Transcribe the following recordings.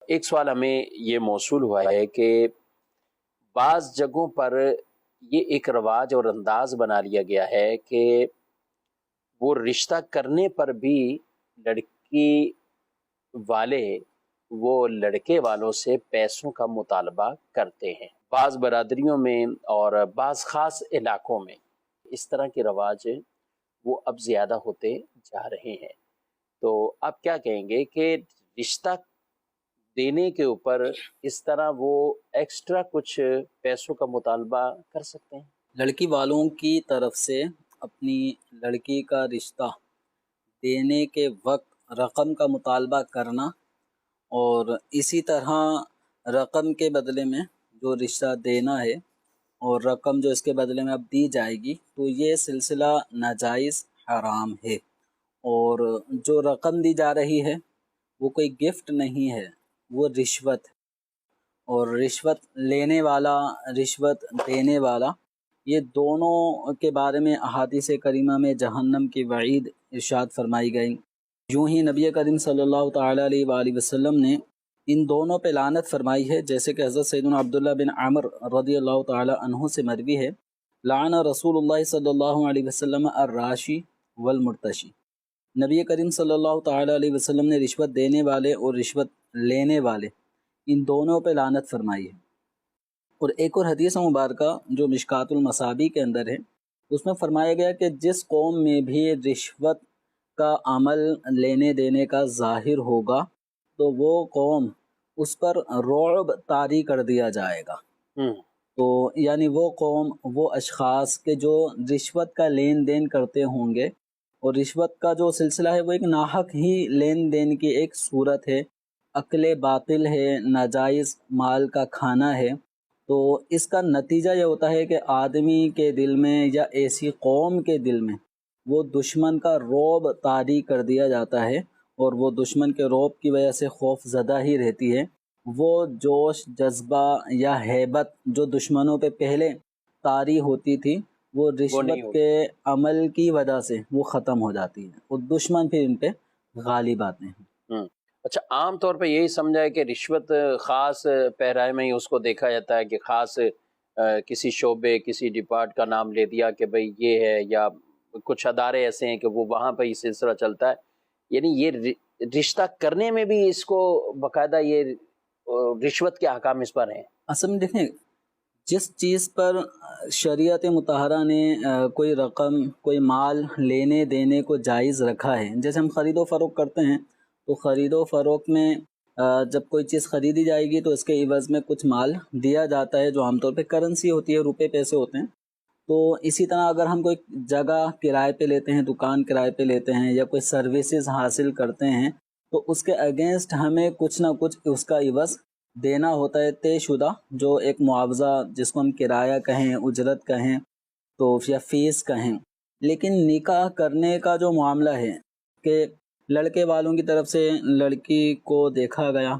ایک سوال ہمیں یہ موصول ہوا ہے کہ بعض جگہوں پر یہ ایک رواج اور انداز بنا لیا گیا ہے کہ وہ رشتہ کرنے پر بھی لڑکی والے وہ لڑکے والوں سے پیسوں کا مطالبہ کرتے ہیں۔ بعض برادریوں میں اور بعض خاص علاقوں میں اس طرح کے رواج وہ اب زیادہ ہوتے جا رہے ہیں۔ تو آپ کیا کہیں گے کہ رشتہ دینے کے اوپر اس طرح وہ ایکسٹرا کچھ پیسوں کا مطالبہ کر سکتے ہیں؟ لڑکی والوں کی طرف سے اپنی لڑکی کا رشتہ دینے کے وقت رقم کا مطالبہ کرنا، اور اسی طرح رقم کے بدلے میں جو رشتہ دینا ہے اور رقم جو اس کے بدلے میں اب دی جائے گی، تو یہ سلسلہ ناجائز حرام ہے۔ اور جو رقم دی جا رہی ہے وہ کوئی گفٹ نہیں ہے، وہ رشوت ہے، اور رشوت لینے والا رشوت دینے والا، یہ دونوں کے بارے میں احادیث کریمہ میں جہنم کی وعید ارشاد فرمائی گئی۔ یوں ہی نبی کریم صلی اللہ تعالیٰ علیہ وآلہ وسلم نے ان دونوں پہ لعنت فرمائی ہے، جیسے کہ حضرت سیدنا عبداللہ بن عمر رضی اللہ تعالیٰ عنہ سے مروی ہے، لعن رسول اللہ صلی اللہ علیہ وسلم الراشی والمرتشی۔ نبی کریم صلی اللہ تعالیٰ علیہ وسلم نے رشوت دینے والے اور رشوت لینے والے ان دونوں پہ لعنت فرمائی ہے۔ اور ایک اور حدیث مبارکہ جو مشکات المصابیح کے اندر ہے، اس میں فرمایا گیا کہ جس قوم میں بھی رشوت کا عمل لینے دینے کا ظاہر ہوگا تو وہ قوم اس پر رعب طاری کر دیا جائے گا۔ تو یعنی وہ قوم، وہ اشخاص کہ جو رشوت کا لین دین کرتے ہوں گے، اور رشوت کا جو سلسلہ ہے وہ ایک ناحق ہی لین دین کی ایک صورت ہے، عقل باطل ہے، ناجائز مال کا کھانا ہے۔ تو اس کا نتیجہ یہ ہوتا ہے کہ آدمی کے دل میں یا ایسی قوم کے دل میں وہ دشمن کا رعب طاری کر دیا جاتا ہے، اور وہ دشمن کے رعب کی وجہ سے خوف زدہ ہی رہتی ہے۔ وہ جوش، جذبہ یا ہیبت جو دشمنوں پہ پہلے طاری ہوتی تھی، وہ رشوت کے عمل کی وجہ سے وہ ختم ہو جاتی ہے، اور دشمن پھر ان پہ غالب آتے ہیں۔ اچھا، عام طور پہ یہی سمجھا ہے کہ رشوت خاص پیرائے میں ہی اس کو دیکھا جاتا ہے کہ خاص کسی شعبے، کسی ڈپارٹ کا نام لے دیا کہ بھئی یہ ہے، یا کچھ ادارے ایسے ہیں کہ وہ وہاں پہ ہی سلسلہ چلتا ہے، یعنی یہ رشتہ کرنے میں بھی اس کو باقاعدہ یہ رشوت کے احکام اس پر ہیں۔ اصل میں دیکھیں، جس چیز پر شریعت مطہرہ نے کوئی رقم، کوئی مال لینے دینے کو جائز رکھا ہے، جیسے ہم خرید و فروخت کرتے ہیں، تو خرید و فروخت میں جب کوئی چیز خریدی جائے گی تو اس کے عوض میں کچھ مال دیا جاتا ہے، جو عام طور پہ کرنسی ہوتی ہے، روپے پیسے ہوتے ہیں۔ تو اسی طرح اگر ہم کوئی جگہ کرائے پہ لیتے ہیں، دکان کرائے پہ لیتے ہیں، یا کوئی سروسز حاصل کرتے ہیں، تو اس کے اگینسٹ ہمیں کچھ نہ کچھ اس کا عوض دینا ہوتا ہے، طے شدہ، جو ایک معاوضہ جس کو ہم کرایہ کہیں، اجرت کہیں، تو یا فیس کہیں۔ لیکن نکاح کرنے کا جو معاملہ ہے کہ لڑکے والوں کی طرف سے لڑکی کو دیکھا گیا،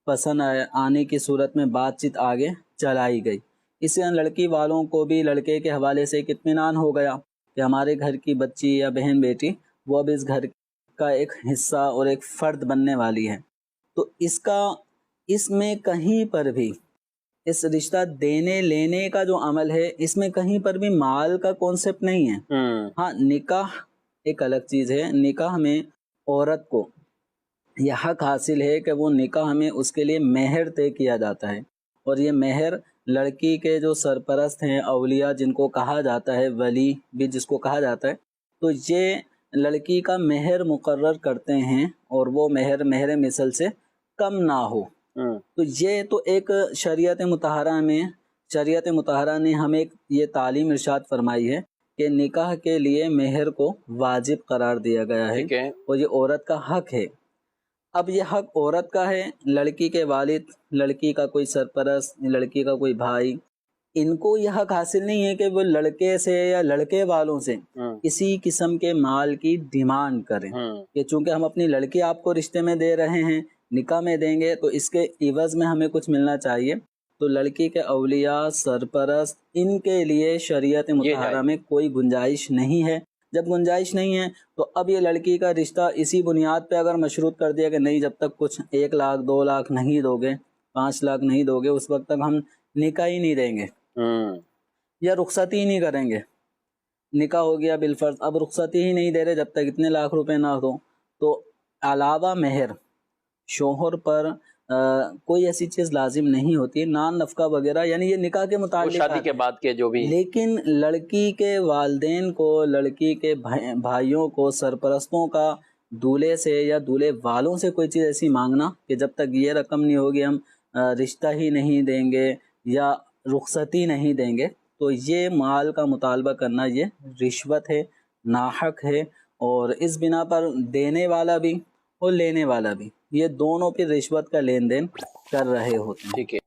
پسند آنے کی صورت میں بات چیت آگے چلائی گئی، اس سے لڑکی والوں کو بھی لڑکے کے حوالے سے ایک اطمینان ہو گیا کہ ہمارے گھر کی بچی یا بہن بیٹی وہ اب اس گھر کا ایک حصہ اور ایک فرد بننے والی ہے۔ تو اس میں کہیں پر بھی اس رشتہ دینے لینے کا جو عمل ہے، اس میں کہیں پر بھی مال کا کانسیپٹ نہیں ہے۔ ہاں، نکاح ایک الگ چیز ہے۔ نکاح میں عورت کو یہ حق حاصل ہے کہ وہ نکاح میں اس کے لیے مہر طے کیا جاتا ہے، اور یہ مہر لڑکی کے جو سرپرست ہیں، اولیاء جن کو کہا جاتا ہے، ولی بھی جس کو کہا جاتا ہے، تو یہ لڑکی کا مہر مقرر کرتے ہیں، اور وہ مہر مثل سے کم نہ ہو۔ تو یہ تو ایک شریعت مطہرہ نے ہمیں یہ تعلیم ارشاد فرمائی ہے کہ نکاح کے لیے مہر کو واجب قرار دیا گیا ہے، اور یہ عورت کا حق ہے۔ اب یہ حق عورت کا ہے، لڑکی کے والد، لڑکی کا کوئی سرپرست، لڑکی کا کوئی بھائی، ان کو یہ حق حاصل نہیں ہے کہ وہ لڑکے سے یا لڑکے والوں سے کسی قسم کے مال کی ڈیمانڈ کریں، کہ چونکہ ہم اپنی لڑکی آپ کو رشتے میں دے رہے ہیں، نکاح میں دیں گے، تو اس کے عوض میں ہمیں کچھ ملنا چاہیے۔ تو لڑکی کے اولیاء، سرپرست، ان کے لیے شریعت مطہرہ میں کوئی گنجائش نہیں ہے جب گنجائش نہیں ہے تو اب یہ لڑکی کا رشتہ اسی بنیاد پہ اگر مشروط کر دیا کہ نہیں جب تک کچھ 1 لاکھ 2 لاکھ نہیں دو گے 5 لاکھ نہیں دو گے اس وقت تک ہم نکاح ہی نہیں دیں گے یا رخصتی ہی نہیں کریں گے. نکاح ہو گیا بالفرض اب رخصتی ہی نہیں دے رہے جب تک اتنے لاکھ روپے نہ دو تو علاوہ مہر شوہر پر کوئی ایسی چیز لازم نہیں ہوتی نان نفقہ وغیرہ یعنی یہ نکاح کے متعلق شادی کے بعد کے جو بھی. لیکن لڑکی کے والدین کو لڑکی کے بھائیوں کو سرپرستوں کا دولہے سے یا دولہے والوں سے کوئی چیز ایسی مانگنا کہ جب تک یہ رقم نہیں ہوگی ہم رشتہ ہی نہیں دیں گے یا رخصتی نہیں دیں گے تو یہ مال کا مطالبہ کرنا یہ رشوت ہے ناحق ہے. اور اس بنا پر دینے والا بھی اور لینے والا بھی یہ دونوں پہ رشوت کا لین دین کر رہے ہوتے ہیں. ٹھیک ہے.